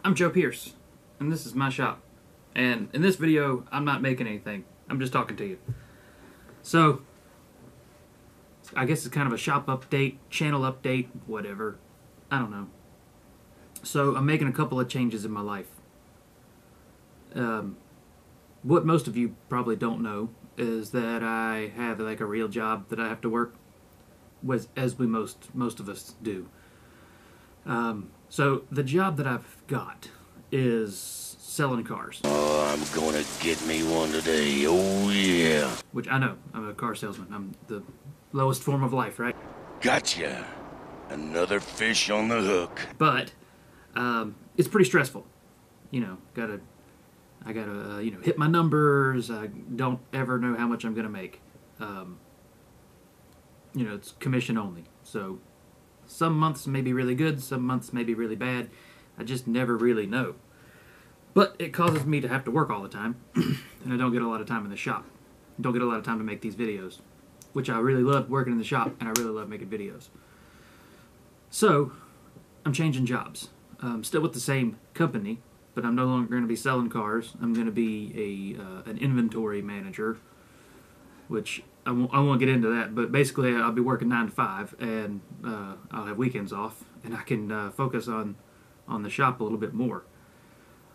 I'm Joe Pierce, and this is my shop. And in this video, I'm not making anything. I'm just talking to you. So, I guess it's kind of a shop update, channel update, whatever. I don't know. So, I'm making a couple of changes in my life. What most of you probably don't know is that I have like a real job that I have to work with, as most of us do. So the job that I've got is selling cars. Oh, I'm gonna get me one today. Oh, yeah. Which I know, I'm a car salesman. I'm the lowest form of life, right? Gotcha. Another fish on the hook. But it's pretty stressful. You know, I gotta hit my numbers. I don't ever know how much I'm gonna make. It's commission only. So some months may be really good, some months may be really bad. I just never really know. But it causes me to have to work all the time, and I don't get a lot of time in the shop. Don't get a lot of time to make these videos, which I really love working in the shop, and I really love making videos. So, I'm changing jobs. Still with the same company, but I'm no longer going to be selling cars. I'm going to be an inventory manager, which I won't get into that, but basically I'll be working 9 to 5, and I'll have weekends off, and I can focus on the shop a little bit more.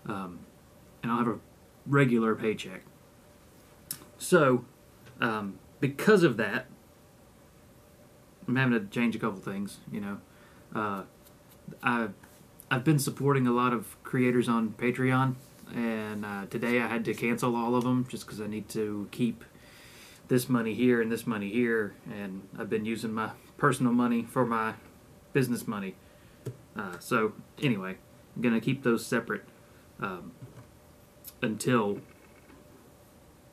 And I'll have a regular paycheck. So, because of that, I'm having to change a couple things, I've been supporting a lot of creators on Patreon, and today I had to cancel all of them just because I need to keep this money here and this money here, and I've been using my personal money for my business money. So anyway, I'm going to keep those separate until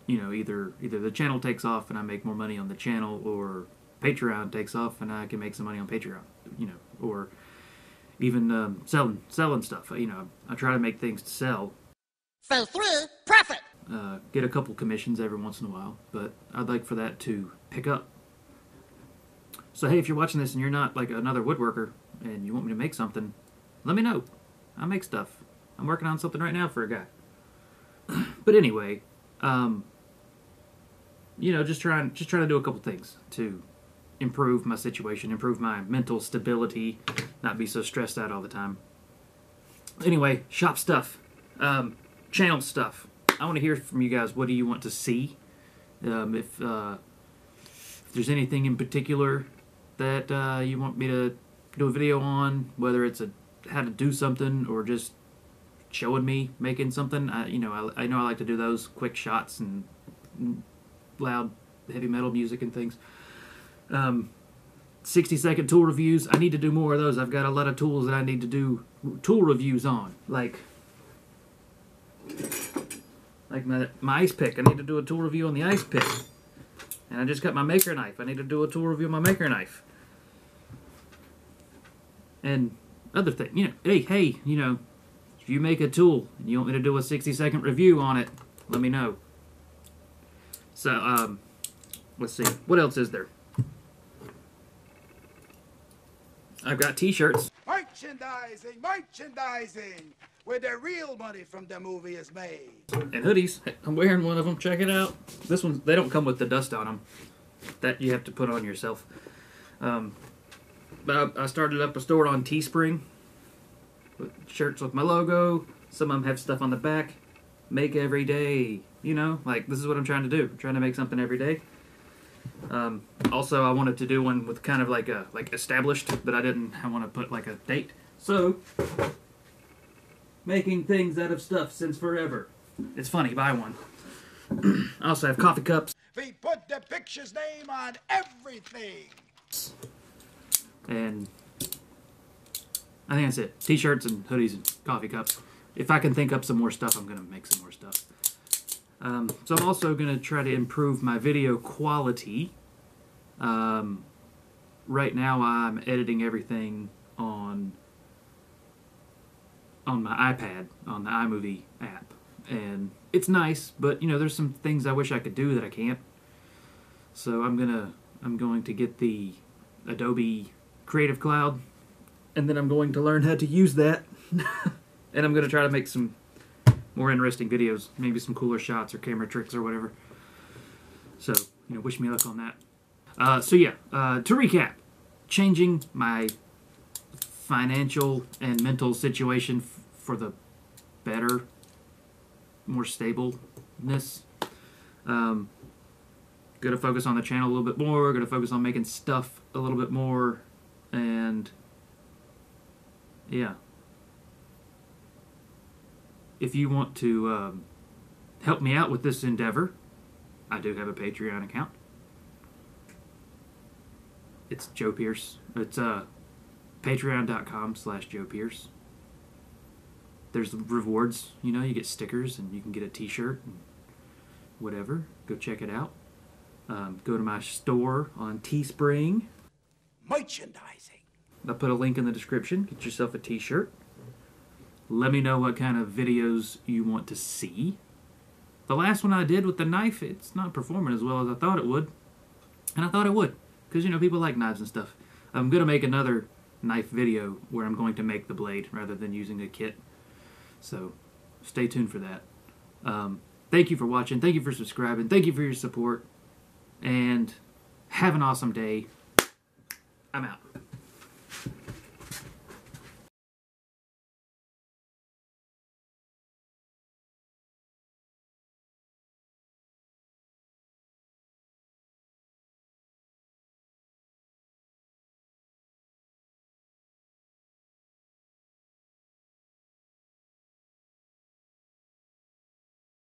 either the channel takes off and I make more money on the channel, or Patreon takes off and I can make some money on Patreon, or even selling stuff. I try to make things to sell. Phase 3, profit! Get a couple commissions every once in a while, but I'd like for that to pick up. So hey, if you're watching this and you're not like another woodworker and you want me to make something, let me know. I make stuff. I'm working on something right now for a guy. But anyway, just trying to do a couple things to improve my situation, improve my mental stability, not be so stressed out all the time. Anyway, shop stuff, channel stuff. I want to hear from you guys. What do you want to see? If there's anything in particular that you want me to do a video on, whether it's how to do something or just showing me making something. I know I like to do those quick shots and loud heavy metal music and things. 60-second tool reviews. I need to do more of those. I've got a lot of tools that I need to do tool reviews on, like my ice pick. I need to do a tool review on the ice pick. And I just got my maker knife. I need to do a tool review on my maker knife. And other thing, hey, if you make a tool and you want me to do a 60-second review on it, let me know. So, let's see. What else is there? I've got t-shirts. Merchandising, where the real money from the movie is made. And hoodies. I'm wearing one of them. Check it out. This one, they don't come with the dust on them. That you have to put on yourself. But I started up a store on Teespring with shirts with my logo. Some of them have stuff on the back. Make every day. This is what I'm trying to do. I'm trying to make something every day. Also, I wanted to do one with kind of like established, but I want to put like a date. So, making things out of stuff since forever. It's funny, buy one. I also have coffee cups. We put the picture's name on everything. And I think that's it. T-shirts and hoodies and coffee cups. If I can think up some more stuff, I'm going to make some more stuff. So I'm also going to try to improve my video quality. Right now I'm editing everything on my iPad, on the iMovie app. And it's nice, but there's some things I wish I could do that I can't. So I'm going to get the Adobe Creative Cloud, and then I'm going to learn how to use that And I'm going to try to make some more interesting videos, maybe some cooler shots or camera tricks or whatever. So, wish me luck on that. To recap, changing my financial and mental situation for the better, more stableness. Going to focus on the channel a little bit more, going to focus on making stuff a little bit more, and yeah. If you want to help me out with this endeavor, I do have a Patreon account. It's Joe Pierce. It's patreon.com/Joe Pierce. There's rewards, you get stickers and you can get a t-shirt and whatever. Go check it out. Go to my store on Teespring. Merchandising. I'll put a link in the description. Get yourself a t-shirt. Let me know what kind of videos you want to see. The last one I did with the knife, it's not performing as well as I thought it would. And I thought it would. Because, people like knives and stuff. I'm going to make another knife video where I'm going to make the blade rather than using a kit. So, stay tuned for that. Thank you for watching. Thank you for subscribing. Thank you for your support. And have an awesome day. I'm out.